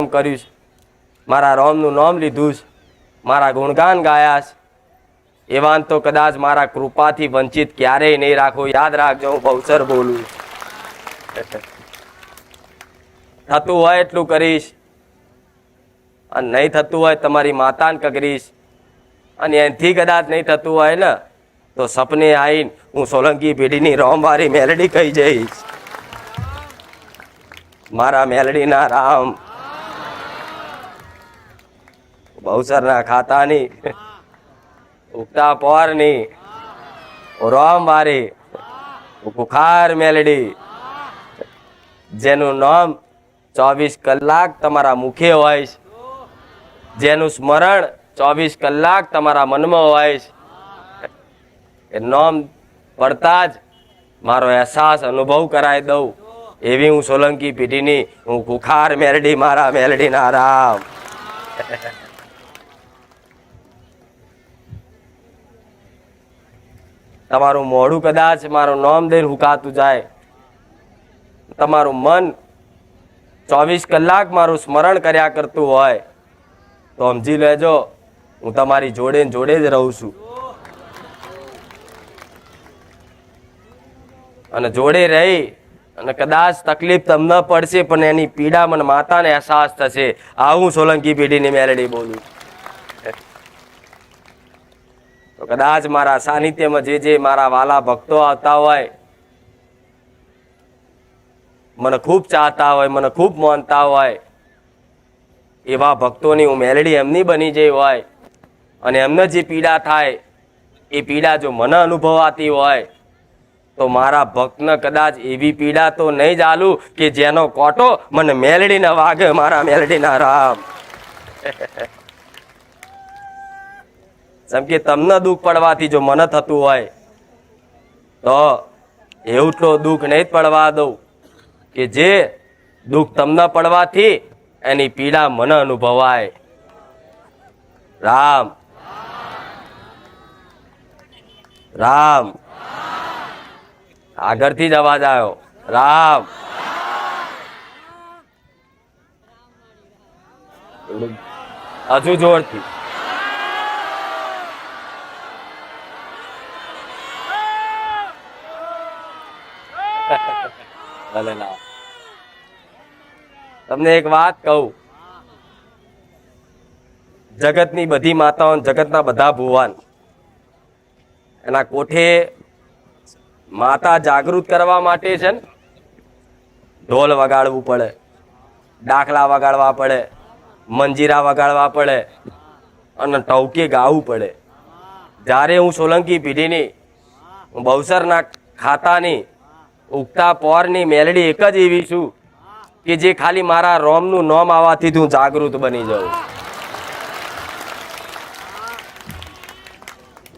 કર્યું છે, મારા રોમનું નામ લીધું છે, મારા ગુણગાન ગાયા છે, એવાન તો કદાચ મારા કૃપાથી વંચિત ક્યારેય નહીં રાખો. યાદ રાખજો, હું બહુચર બોલું. થતું હોય એટલું કરીશ, અને નહીં થતું હોય તમારી માતાને કગરીશ, અને એનાથી કદાચ નહીં થતું હોય ને તો સપને આવીને હું સોલંકી પેઢીની રોમવાળી મેલડી કહી જઈશ. મારા મેલડીના રામ, બહુસરના ખાતાની, ઉગતા પોરની રોમવાળી કુખાર મેલડી, જેનું નામ 24 કલાક તમારા મુખે હોય છે, જેનું સ્મરણ 24 કલાક તમારા મનમાં હોય છે. એ નામ પડતા જ મારો અહેસાસ અનુભવ કરાવી દઉં એવી હું સોલંકી પેઢીની હું કુખાર મેલડી, મારા મેલડીના રામ. તમારું મોઢું કદાચ મારું નામ દઈને હુકાતું જાય, તમારું મન 24 કલાક મારું સ્મરણ કર્યા કરતું હોય તો સમજી લેજો હું તમારી જોડે જોડે જ રહું છું. અને જોડે રહી અને કદાચ તકલીફ તમને પડશે પણ એની પીડા મને માતાને અહેસાસ થશે. આવું સોલંકી પેઢીની મેલડી બોલું. તો કદાચ મારા સાનિધ્યમાં જે મારા વાલા ભક્તો આવતા હોય, મને ખૂબ ચાહતા હોય, મને ખૂબ માનતા હોય, એવા ભક્તોની હું મેલડી એમની બની જઈ હોય અને એમને જે પીડા થાય એ પીડા જો મને અનુભવાતી હોય તો મારા ભક્તને કદાચ એવી પીડા તો નહીં જ આલું કે જેનો કોટો મને મેલડીને વાગે. મારા મેલડીના રામ. જેમ કે તમને દુઃખ પડવાથી જો મને થતું હોય તો એવું તો દુઃખ નહીં પડવા દઉં કે જે દુઃખ તમને પડવાથી એની પીડા મને અનુભવાય. રામ રામ. આગળથી જ અવાજ આવ્યો. રામ. હજુ જોરથી. તમને એક વાત કહું, જગતની બધી માતાઓ, જગતના બધા ભુવન એના કોઠે માતા જાગૃત કરવા માટે છે ને ઢોલ વગાડવું પડે, ડાકલા વગાડવા પડે, મંજીરા વગાડવા પડે અને ટવકે ગાવું પડે. જ્યારે હું સોલંકી પેઢીની, હું બહુસરના ખાતાની ઉગતા પોરની મેલડી એક જ એવી છું કે જે ખાલી મારા રોમનું નામ આવવાથી હું જાગૃત બની જાઉં.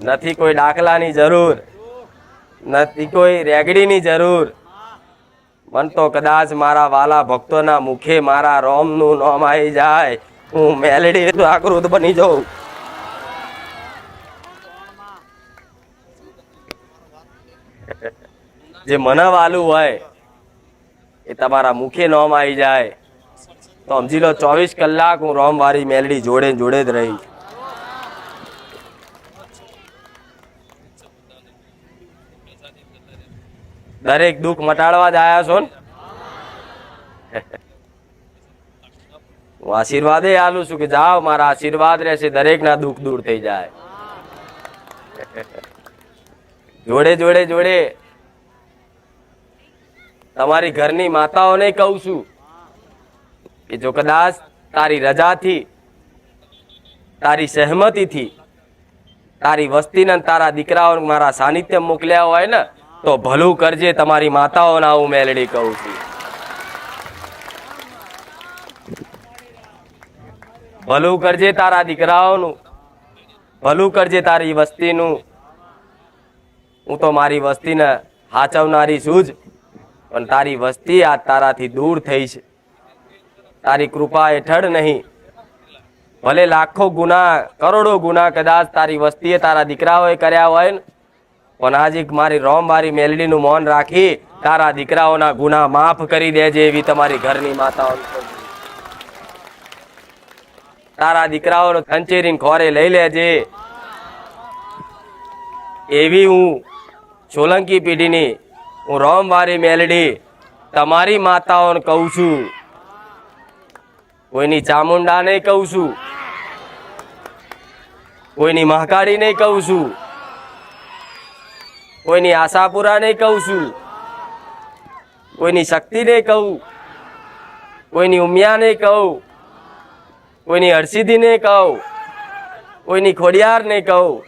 નથી કોઈ ડાકલાની જરૂર, નથી કોઈ રેગડીની જરૂર. મન તો કદાચ મારા વાલા ભક્તોના મુખે મારા રોમનું નામ આવી જાય હું મેલડી જાગૃત બની જાઉં. જે મને વાલું હોય એ તમારા મુખે નામ આવી જાય તો સમજી લો 24 કલાક હું રોમવાળી મેલડી જોડે જોડે જ રહી. દરેક દુઃખ મટાડવા જ આવ્યા છો ને. હું આશીર્વાદ આલું છું કે જાઓ, મારા આશીર્વાદ રહેશે, દરેક ના દુઃખ દૂર થઈ જાય. જોડે જોડે જોડે તમારી ઘરની માતાઓને કહું છું કે જો કદાચ તારી રજાથી, તારી સહેમતીથી તારી વસ્તીને તારા દીકરાઓ મારા સાનિધ્ય મોકલ્યા હોય ને તો ભલું કરજે. તમારી માતાઓના હું મેલડી કહું છું. ભલું કરજે તારા દીકરાઓનું, ભલું કરજે તારી વસ્તીનું. હું તો મારી વસ્તીને હાચવનારી છું જ, પણ તારી વસ્તી આ તારાથી દૂર થઈ છે. તારી કૃપા હેઠળ નહીં. ભલે લાખો ગુના, કરોડો ગુના કદાચ તારી વસ્તીએ તારા દીકરાઓએ કર્યા હોય ને, પણ આજે મારી રોમવાળી મેલડીનું મૌન રાખી તારા દીકરાઓના ગુના માફ કરી દેજે એવી તમારી ઘરની માતાઓ. તારા દીકરાઓનો ખંચેરીને ખોરે લઈ લેજે. એવી હું સોલંકી પેઢીની હું રોમવારી મેલડી તમારી માતાઓને કહું છું. કોઈની ચામુંડા નહીં કહું છું, કોઈની મહાકાળી નહીં કહું છું, કોઈની આશાપુરા નહીં કહું છું, કોઈની શક્તિ નહીં કહું, કોઈની ઉમિયા નહીં કહું, કોઈની હરસિદ્ધિ નહીં કહું, કોઈની ખોડિયાર નહીં કહું,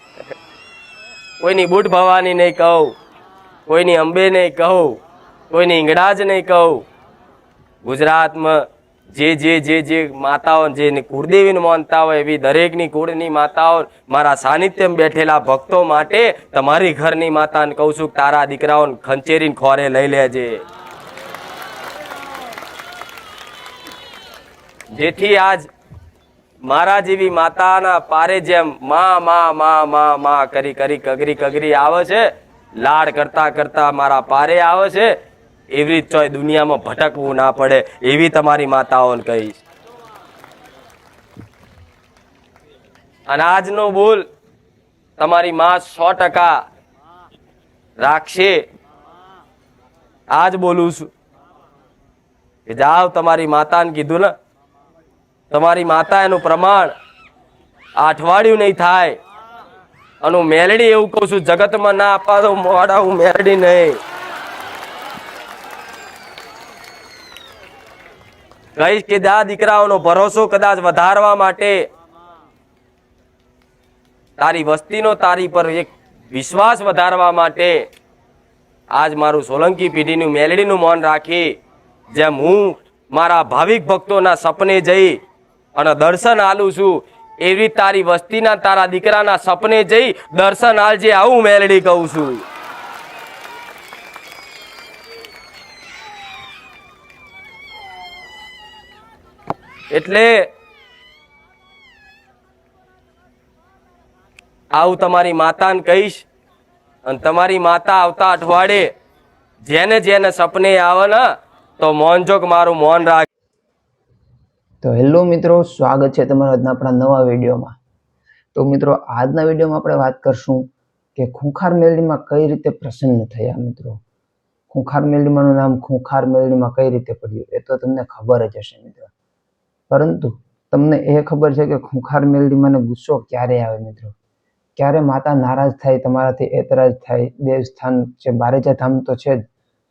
કોઈની બુટ ભવાની નહીં કહું, કોઈની અંબે નહીં કહું, કોઈની ઈંગડાજ નહીં કહું. ગુજરાતમાં જે માતાઓ જે કુળદેવીને માનતા હોય એવી દરેકની કુળની માતાઓ મારા સાનિધ્યમાં બેઠેલા ભક્તો માટે તમારી ઘરની માતાને કહું છું, તારા દીકરાઓને ખંચેરીને ખોરે લઈ લેજે. જેથી આજ મારા જેવી માતાના પારે જેમ માં માં માં માં માં કરી કરી કગરી કગરી આવે છે, લાડ કરતા કરતા મારા પારે આવે છે, એવી જ ચોય દુનિયામાં ભટકવું ના પડે એવી તમારી માતાઓને કહીશ. અને આજનો બોલ તમારી માં 100% રાખશે. આજ બોલું છું કે જાઓ તમારી માતાને કીધું ને, તમારી માતા એનું પ્રમાણ અઠવાડિયું નહીં થાય. અને હું મેલડી એવું કહું છું, જગતમાં ના આપવા તો મોડા હું મેલડી નહીં કહીશ. કે આ દીકરાઓનો ભરોસો કદાચ વધારવા માટે, તારી વસ્તીનો તારી પર એક વિશ્વાસ વધારવા માટે આજ મારું સોલંકી પેઢીનું મેલડીનું મૌન રાખી, જેમ હું મારા ભાવિક ભક્તોના સપને જઈ અને દર્શન આલું છું, એવી તારી વસ્તીના તારા દીકરાના સપને જઈ દર્શન આલજે, આવું મેલડી કહું છું. એટલે આવું તમારી માતાને કહીશ. અને તમારી માતા આવતા અઠવાડિયે જેને જેને સપને આવે ને તો મૌન જોગ મારું મૌન રાખ. તો હેલો મિત્રો, સ્વાગત છે તમારા આજના આપણા નવા વિડીયોમાં. તો મિત્રો, આજના વિડીયોમાં આપણે વાત કરશું કે ખૂંખાર મેલડીમાં કઈ રીતે પ્રસન્ન થયા. મિત્રો, ખૂંખાર મેલડીમાંનું નામ ખૂંખાર મેલડીમાં કઈ રીતે પડ્યું એ તો તમને ખબર જ હશે મિત્રો. પરંતુ તમને એ ખબર છે કે ખૂંખાર મેલડીમાં ગુસ્સો ક્યારે આવે મિત્રો? ક્યારે માતા નારાજ થાય, તમારાથી એતરાજ થાય. દેવસ્થાન છે, બારેજા ધામ તો છે જ,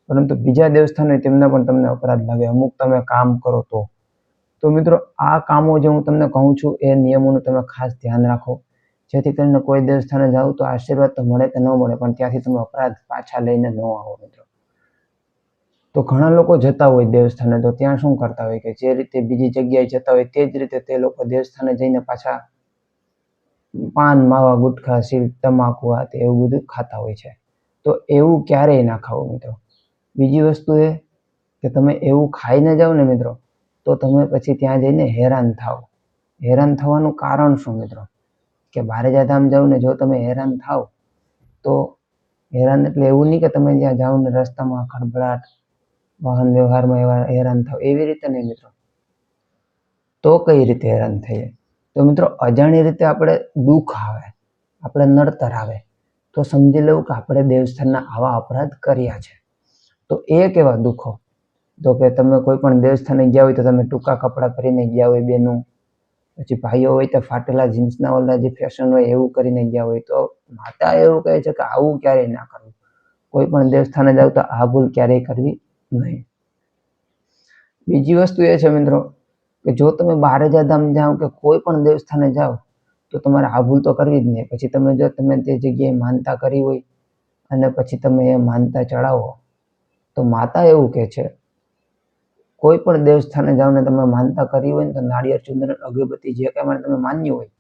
પરંતુ બીજા દેવસ્થાન હોય તેમને પણ તમને અપરાધ લાગે, અમુક તમે કામ કરો તો મિત્રો, આ કામો જે હું તમને કહું છું એ નિયમોનું તમે ખાસ ધ્યાન રાખો, જેથી કરીને કોઈ દેવસ્થાને જાઓ તો આશીર્વાદ તો મળે કે ન મળે, પણ ત્યાંથી તમે અપરાધ પાછા લઈને ન આવો મિત્રો. તો ઘણા લોકો જતા હોય દેવસ્થાને, તો ત્યાં શું કરતા હોય કે જે રીતે બીજી જગ્યાએ જતા હોય તે જ રીતે તે લોકો દેવસ્થાને જઈને પાછા પાન, માવા, ગુટખા, સીલ, તમાકુ આ તે એવું બધું ખાતા હોય છે. તો એવું ક્યારેય ના ખાવું મિત્રો. બીજી વસ્તુ એ કે તમે એવું ખાઈને જાઓ ને મિત્રો, તો તમે પછી ત્યાં જઈને હેરાન થાવ. હેરાન થવાનું કારણ શું મિત્રો? કે બારેજા ધામ જાઓ ને જો તમે હેરાન થાવ, તો હેરાન એટલે એવું નહીં કે તમે ત્યાં જાઓ ને રસ્તામાં ખડભડાટ, વાહન વ્યવહારમાં એવા હેરાન થાવ, એવી રીતે નહીં મિત્રો. તો કઈ રીતે હેરાન થઈએ? તો મિત્રો, અજાણી રીતે આપણે દુઃખ આવે, આપણે નડતર આવે, તો સમજી લેવું કે આપણે દેવસ્થાનના આવા અપરાધ કર્યા છે. તો એ કેવા દુઃખો? તો કે તમે કોઈ પણ દેવસ્થાને ગયા હોય તો તમે ટૂંકા કપડાં પહેરીને ગયા હોય બેનું, પછી ભાઈઓ હોય તો ફાટેલા જીન્સના ઓલા જે ફેશન હોય એવું કરીને ગયા હોય. તો માતા એવું કહે છે કે આવું ક્યારેય ના કરવું. કોઈ પણ દેવસ્થાને જાવ તો આ ભૂલ ક્યારેય કરવી નહીં. બીજી વસ્તુ એ છે મિત્રો કે જો તમે બારેજા ધામ જાઓ કે કોઈ પણ દેવસ્થાને જાઓ તો તમારે આ ભૂલ તો કરવી જ નહીં. પછી તમે જો તમે તે જગ્યાએ માનતા કરી હોય અને પછી તમે એ માનતા ચડાવો, તો માતા એવું કહે છે, કોઈ પણ દેવસ્થાને જાઓ ને તમે માનતા કરી હોય ને તો નાળિયેર, ચંદન, અગરબત્તી જે કંઈ માટે તમે માન્યું હોય,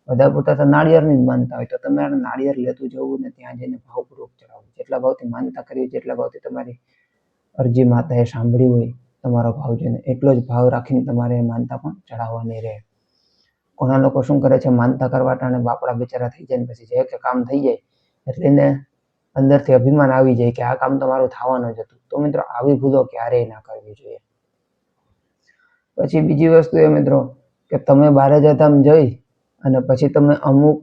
બધા પોતા તો નાળિયેરની જ માનતા હોય, તો તમે નાળિયેર લેતું જવું ને ત્યાં જઈને ભાવપૂર્વક ચડાવવું. જેટલા ભાવથી માનતા કરી હોય, જેટલા ભાવથી તમારી અરજી માતાએ સાંભળી હોય, તમારો ભાવ જોઈને એટલો જ ભાવ રાખીને તમારે માનતા પણ ચડાવવાની રહે. ઘણા લોકો શું કરે છે, માનતા કરવા ટાણે બાપડા બિચારા થઈ જાય ને પછી જે કે કામ થઈ જાય એટલે એને અંદરથી અભિમાન આવી જાય કે આ કામ તો મારું થવાનું જ હતું. તો મિત્રો, આવી ભૂલો ક્યારેય ના કરવી જોઈએ. પછી બીજી વસ્તુ એ મિત્રો કે તમે બારેજાધામ જઈ અને પછી તમે અમુક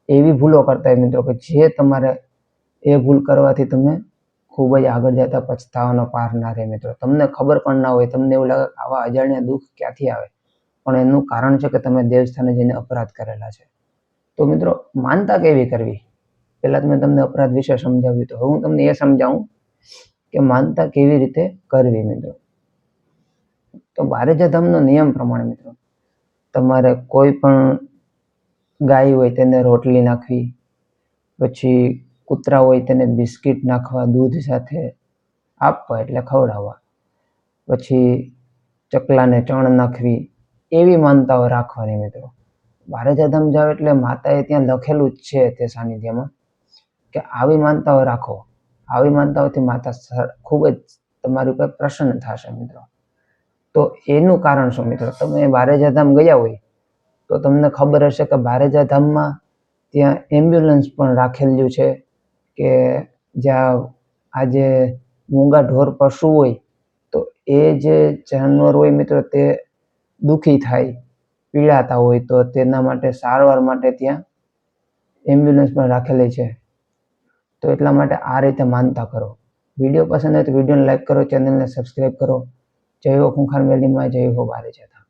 એવી ભૂલો કરતા હોય મિત્રો કે જે તમારે એ ભૂલ કરવાથી તમે ખૂબ જ આગળ જતા પછતાવાનો પાર ના રહે મિત્રો. તમને ખબર પણ ના હોય, તમને એવું લાગે કે આવા અજાણ્યા દુઃખ ક્યાંથી આવે, પણ એનું કારણ છે કે તમે દેવસ્થાને જઈને અપરાધ કરેલા છે. તો મિત્રો માનતા કેવી કરવી, પહેલા તો મેં તમને અપરાધ વિશે સમજાવ્યું, તો હવે હું તમને એ સમજાવું કે માનતા કેવી રીતે કરવી મિત્રો. તો બારેજાધામનો નિયમ પ્રમાણે મિત્રો તમારે કોઈ પણ ગાય હોય તેને રોટલી નાખવી, પછી કૂતરા હોય તેને બિસ્કિટ નાખવા દૂધ સાથે આપવા એટલે ખવડાવવા, પછી ચકલાને ચણ નાખવી, એવી માનતાઓ રાખવાની મિત્રો. બારેજાધામ જાવ એટલે માતાએ ત્યાં લખેલું જ છે તે સાનિધ્યમાં કે આવી માનતાઓ રાખો. આવી માનતાઓથી માતા ખૂબ જ તમારી ઉપર પ્રસન્ન થશે મિત્રો. તો એનું કારણ શું મિત્રો, તમે બારેજાધામ ગયા હોય તો તમને ખબર હશે કે બારેજાધામમાં ત્યાં એમ્બ્યુલન્સ પણ રાખેલું છે કે જ્યાં આજે મૂંગા ઢોર પશુ હોય તો એ જે જાનવર હોય મિત્રો તે દુઃખી થાય, પીડાતા હોય તો તેના માટે સારવાર માટે ત્યાં એમ્બ્યુલન્સ પણ રાખેલી છે. તો એટલા માટે આ રીતે માનતા કરો. વિડીયો પસંદ હોય તો વિડીયોને લાઈક કરો, ચેનલને સબસ્ક્રાઈબ કરો. જય હો ખૂંખાર મેલડીમાં, જય હો બારેજાધામ.